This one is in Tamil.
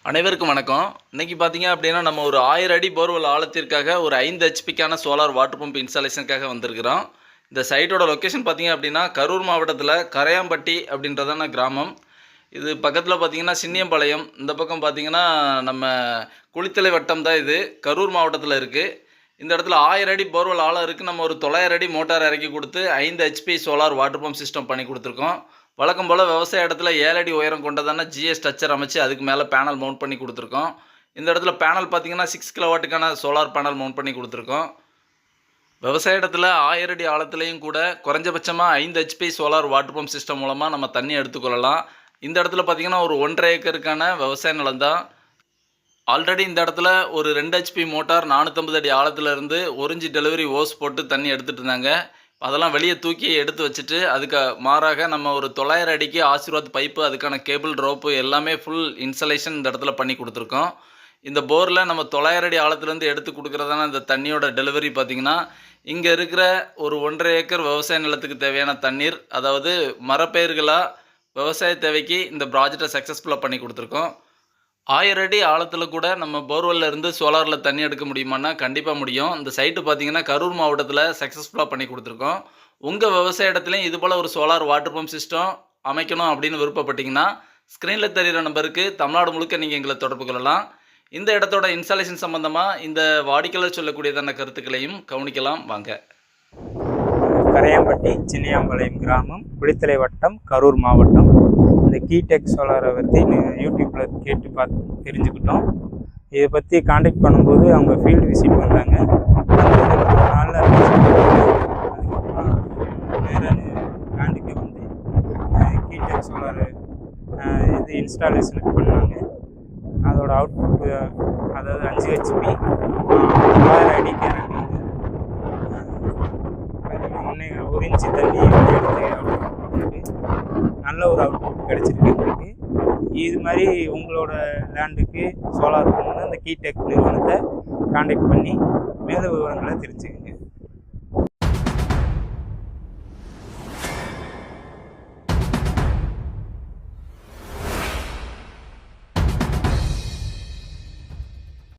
அனைவருக்கும் வணக்கம். இன்னைக்கு பார்த்தீங்க அப்படின்னா, நம்ம ஒரு 1000 அடி போர்வெல் ஆழத்திற்காக ஒரு 5 ஹெச்பிக்கான சோலார் வாட்டர் பம்ப் இன்ஸ்டாலேஷனுக்காக வந்திருக்கிறோம். இந்த சைட்டோட லொக்கேஷன் பார்த்தீங்க அப்படின்னா, கரூர் மாவட்டத்தில் கரையாம்பட்டி அப்படின்றதான கிராமம். இது பக்கத்தில் பார்த்தீங்கன்னா சின்னியம்பாளையம், இந்த பக்கம் பார்த்தீங்கன்னா நம்ம குளித்தலை வட்டம் தான் இது. கரூர் மாவட்டத்தில் இருக்குது. இந்த இடத்துல 1000 அடி போர்வெல் ஆழம் இருக்குது. நம்ம ஒரு 900 அடி மோட்டார் இறக்கி கொடுத்து 5 HP solar water pump system பண்ணி கொடுத்துருக்கோம். வழக்கம் போல் விவசாய இடத்துல 7 அடி உயரம் கொண்டதான ஜிஎஸ் ஸ்ட்ரக்சர் அமைச்சு அதுக்கு மேலே பேனல் மவுண்ட் பண்ணி கொடுத்துருக்கோம். இந்த இடத்துல பேனல் பார்த்தீங்கன்னா 6 கிலோவாட்டுக்கான சோலார் பேனல் மவுண்ட் பண்ணி கொடுத்துருக்கோம். விவசாய இடத்துல 1000 அடி ஆழத்துலேயும் கூட குறைஞ்சபட்சமாக 5 HP solar water pump system மூலமாக நம்ம தண்ணி எடுத்துக்கொள்ளலாம். இந்த இடத்துல பார்த்தீங்கன்னா ஒரு 1.5 ஏக்கருக்கான விவசாய நிலம் தான். ஆல்ரெடி இந்த இடத்துல ஒரு 2 ஹெச்பி மோட்டார் 450 அடி ஆழத்துலேருந்து 1 இன்ச் டெலிவரி ஓஸ் போட்டு தண்ணி எடுத்துகிட்டு இருந்தாங்க. அதெல்லாம் வெளியே தூக்கி எடுத்து வச்சுட்டு அதுக்கு மாறாக நம்ம ஒரு 900 அடிக்கு ஆசீர்வாத் பைப்பு, அதுக்கான கேபிள், ரோப்பு எல்லாமே ஃபுல் இன்ஸ்டலேஷன் இந்த இடத்துல பண்ணி கொடுத்துருக்கோம். இந்த போரில் நம்ம 900 அடி ஆழத்துலேருந்து எடுத்து கொடுக்குறதான இந்த தண்ணியோட டெலிவரி பார்த்திங்கன்னா, இங்கே இருக்கிற ஒரு 1.5 ஏக்கர் விவசாய நிலத்துக்கு தேவையான தண்ணீர், அதாவது மரப்பயிர்களாக விவசாய தேவைக்கு இந்த ப்ராஜெக்டை சக்ஸஸ்ஃபுல்லாக பண்ணி கொடுத்துருக்கோம். 1000 அடி ஆழத்தில் கூட நம்ம போர்வெல்ல இருந்து சோலாரில் தண்ணி எடுக்க முடியுமான்னா கண்டிப்பாக முடியும். இந்த சைட்டு பார்த்தீங்கன்னா கரூர் மாவட்டத்தில் சக்ஸஸ்ஃபுல்லாக பண்ணி கொடுத்துருக்கோம். உங்கள் விவசாய இடத்துலையும் இது போல் ஒரு சோலார் வாட்டர் பம்ப் சிஸ்டம் அமைக்கணும் அப்படின்னு விருப்பப்பட்டீங்கன்னா, ஸ்க்ரீனில் தெரிகிற நம்பருக்கு தமிழ்நாடு முழுக்க நீங்கள் எங்களை தொடர்பு கொள்ளலாம். இந்த இடத்தோட இன்ஸ்டாலேஷன் சம்மந்தமாக இந்த வாடிக்கையாளர் சொல்லக்கூடியதான கருத்துக்களையும் கவனிக்கலாம் வாங்க. கரையாம்பட்டி சின்னியாம்பாளையம் கிராமம், குளித்தலை வட்டம், கரூர் மாவட்டம். இந்த கீடெக் சோலாரை பற்றி யூடியூப்பில் கேட்டு பார்த்து தெரிஞ்சுக்கிட்டோம். இதை பற்றி காண்டாக்ட் பண்ணும்போது அவங்க ஃபீல்டு விசிட் வந்தாங்க. அந்த 3 நாளில் அதுக்கப்புறம் வேறு லேண்டுக்கு வந்து கீடெக் சோலார் இது இன்ஸ்டாலேஷனுக்கு பண்ணாங்க. அதோட அவுட்புட் அதாவது 5 ஹெச்பி 900 அடிக்கு இறங்குங்க. 1 இன்ச்சு தண்ணி எடுத்து நல்ல ஒரு அவுட்புட் கிடச்சிருக்கு எங்களுக்கு. இது மாதிரி உங்களோட லேண்டுக்கு சோலார் பண்ணணும்னா இந்த கீடெக் நிறுவனத்தை காண்டாக்ட் பண்ணி மேலும் விவரங்களை தெரிஞ்சுக்கங்க.